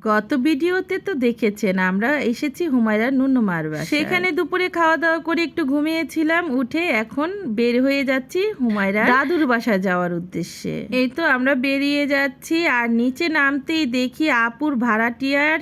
গত ভিডিওতে তো দেখেছেন আমরা এসেছি হুমায়রার নুন্নুমার বাসায়। সেখানে দুপুরে খাওয়া দাওয়া করে একটু ঘুমিয়েছিলাম, উঠে এখন বের হয়ে যাচ্ছি হুমায়রার দাদুর বাসায় যাওয়ার উদ্দেশ্যে। এই তো আমরা বেরিয়ে যাচ্ছি, আর নিচে নামতেই দেখি আপুর ভাড়াটিয়ার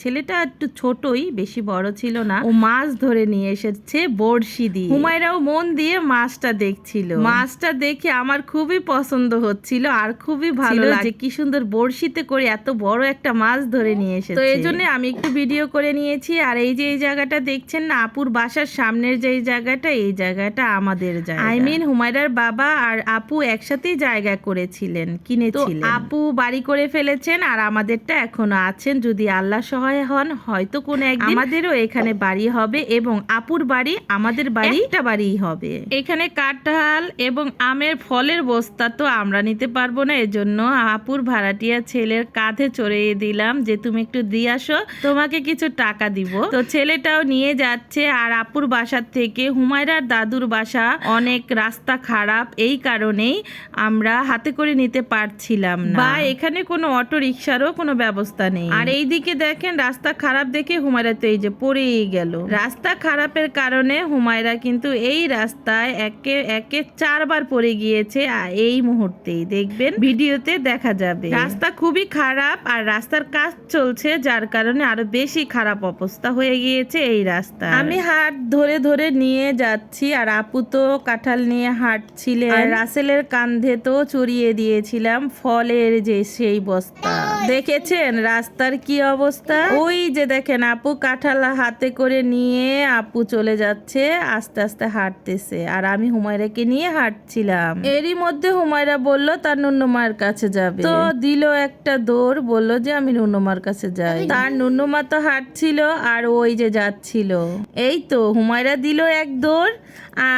ছেলেটা একটু ছোটই, বেশি বড় ছিল না, ও মাছ ধরে নিয়ে এসেছে বড়শি দিয়ে। হুমায়রাও মন দিয়ে মাছটা দেখছিল। মাছটা দেখে আমার খুবই পছন্দ হচ্ছিল আর খুবই ভালো লাগে, কি সুন্দর বড়শিতে করে এত বড় একটা মাছ ধরে নিয়ে এসেছে। তো এই জন্য আমি একটু ভিডিও করে নিয়েছি। আর এই যে এই জায়গাটা দেখছেন না, আপুর বাসার সামনের যে জায়গাটা, এই জায়গাটা আমাদের জায়গা। আই মিন হুমায়রার বাবা আর আপু একসাথেই জায়গা করেছিলেন, কিনেছিলেন। আপু বাড়ি করে ফেলেছেন আর আমাদেরটা এখনো আছেন। যদি আল্লাহ সহায় হন, হয়তো কোনো একদিন আমাদেরও এখানে বাড়ি হবে, এবং আপুর বাড়ি আমাদের বাড়ি একটা বাড়িই হবে। এখানে কাঁঠাল এবং আমের ফলের বস্তা তো আমরা নিতে পারবো না, এজন্য আপুর ভাড়াটিয়া ছেলের কাঁধে চড়িয়ে দিলাম যে তুমি একটু দিয়ে আসো, তোমাকে কিছু টাকা দিব। তো ছেলেটাও নিয়ে যাচ্ছে। আর আপুর বাসার থেকে হুমায়রার দাদুর বাসা অনেক রাস্তা খারাপ, এই কারণেই আমরা হাতে করে নিতে পারছিলাম না, বা এখানে কোনো অটো রিক্সারও কোনো ব্যবস্থা নেই। আর এই দিকে দেখেন রাস্তা খারাপ দেখে হুমায়রা তো এই যে পড়েই গেল। রাস্তা খারাপের কারণে হুমায়রা কিন্তু এই রাস্তায় একে 4 বার পড়ে গিয়েছে, আর এই মুহূর্তেই দেখবেন ভিডিওতে দেখা যাবে। রাস্তা খুবই খারাপ আর রাস্তার কাজ চলছে, যার কারণে আরো বেশি খারাপ অবস্থা হয়ে গিয়েছে এই রাস্তা। আমি হাত ধরে ধরে নিয়ে যাচ্ছি, আর আপু তো কাঁঠাল নিয়ে হাঁটছিলেন, আর রাসেলের কাঁধে তো চড়িয়ে দিয়েছিলাম ফলের যে সেই বস্তা। দেখেছেন রাস্তার কি অবস্থা? ওই যে দেখেন আপু কাঁঠাল হাতে করে নিয়ে আপু চলে যাচ্ছে, আস্তে আস্তে হাঁটতেছে, আর আমি হুমায়রাকে নিয়ে হাঁটছিলাম। এরই মধ্যে হুমায়রা বলল তার নুন্নুমার কাছে যাবে, তো দিল একটা দৌড়, বলল যে আমি নুন্নুমার কাছে যাই। তার নুন্নুমা তো হাঁটছিল আর ওই যে যাচ্ছিল। এই তো হুমায়রা দিল এক দৌড়,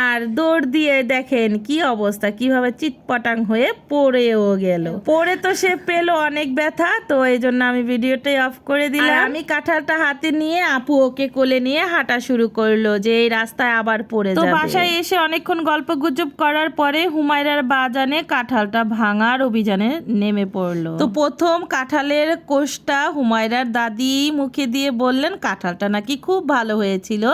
আর দৌড় দিয়ে দেখেন কি অবস্থা, কিভাবে চিৎপটাং হয়ে পড়েও গেল। পড়ে তো সে পেলো অনেক ব্যথা, তো এই জন্য আমি ভিডিওটাই অফ করে দিলাম। আমি কাঁঠালটা হাতে নিয়ে আপু ওকে কোলে নিয়ে হাঁটা শুরু করলো, যে এই রাস্তায় আবার পড়ে যাবে। তো বাসায় এসে অনেকক্ষণ গল্প গুজব করার পরে হুমায়রার বাজানে কাঁঠালটা ভাঙার অভিযানে নেমে পড়লো। তো প্রথম কাঁঠালের কোষটা হুমায়রার দাদি মুখে দিয়ে বললেন কাঁঠালটা নাকি খুব ভালো হয়েছিল।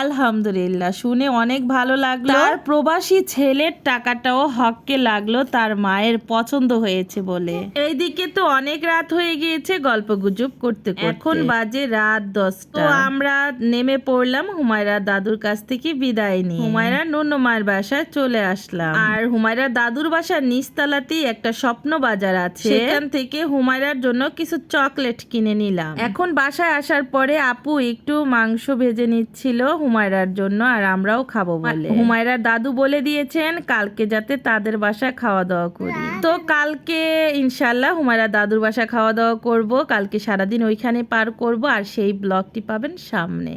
আলহামদুলিল্লাহ, শুনে অনেক ভালো লাগলো। তার প্রবাসী ছেলের টাকাটাও হককে লাগলো তার মায়ের পছন্দ হয়েছে বলে। এইদিকে তো অনেক রাত হয়ে গিয়েছে গল্প গুজব করতে করতে, এখন বাজে রাত 10টা। তো আমরা নেমে পড়লাম হুমায়রা দাদুর কাছ থেকে বিদায় নিয়ে হুমায়রা নুন্নুমার বাসায় চলে আসলাম। আর হুমায়রা দাদুর বাসার নিচতলাতেই একটা স্বপ্ন বাজার আছে, সেখান থেকে হুমায়রার জন্য কিছু চকলেট কিনে নিলাম। এখন বাসায় আসার পরে আপু একটু মাংস ভেজে নিচ্ছিল হুমায়রার জন্য, আর আমরাও খাবো বলে। হুমায়রার দাদু বলে দিয়েছেন কালকে যাতে তাদের বাসায় খাওয়া দাওয়া করি। তো কালকে ইনশাল্লাহ হুমায়রা দাদুর বাসায় খাওয়া দাওয়া করব। কালকে সারাদিন ওইখানে পার করব, আর সেই ব্লগটি পাবেন সামনে।